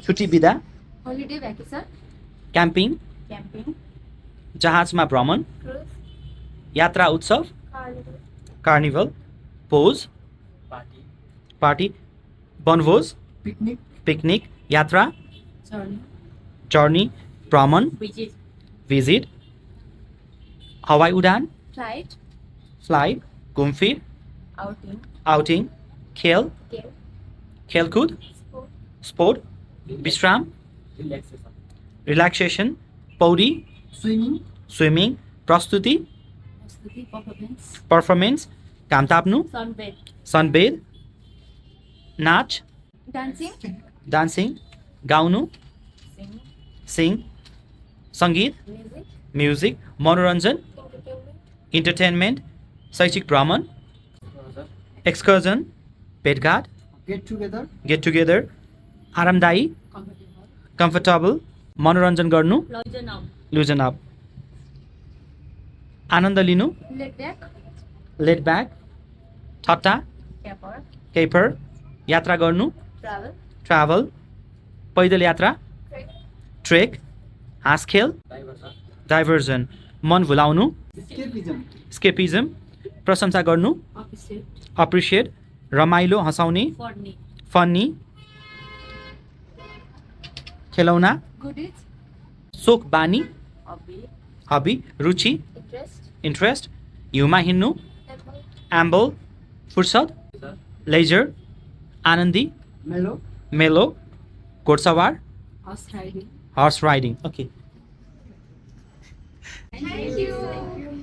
छुट्टी बिदा, holiday vacation, camping, camping, जहाजमा भ्रमण, cruise, यात्रा उत्सव, carnival, कार्निभल, भोज, पार्टी, वनभोज, पिकनिक, यात्रा, journey, जर्नी, भ्रमण, भिजिट, हवाई उडान, flight, फ्लाइट, घुमफिर, outing, आउटिङ, खेल, game, खेलकुद, sport, स्पोर्ट, विश्राम, रिल्याक्सेसन, पौडी, स्विमिङ, प्रस्तुति, performance, पर्फर्मेन्स, घाम ताप्नु, sunbathe, सनबेद, नाच, dancing, डान्सिङ, गाउनु, singing, सिङ, सङ्गीत, music, म्युजिक, मनोरञ्जन, entertainment, इन्टरटेनमेन्ट, शैक्षिक भ्रमण, एक्सकर्जन, भेटघाट, गेट टुगेदर, आरामदायी, कम्फर्टेबल, मनोरञ्जन गर्नु, लुजन अप, आनन्द लिनु, laid back, लेट ब्याक, ठट्टा, caper, केपर, यात्रा गर्नु, travel, ट्राभल, पैदल यात्रा, trek, ट्रेक, हाँसखेल, डाइभर्जन, मन भुलाउनु, स्केपिजम, प्रशंसा गर्नु, appreciate, अप्रिसिएट, रमाइलो, हँसाउने, funny, फन्नी, खेलौना, goodies, सोख बानी, hobby, हबी, रुचि, interest, इन्ट्रेस्ट, हिउँमा हिँड्नु, ample, एम्बल, फुर्सद, लेजर, आनन्दी, मेलो, घोडसवार, horse riding. Horse riding. Okay Thank you.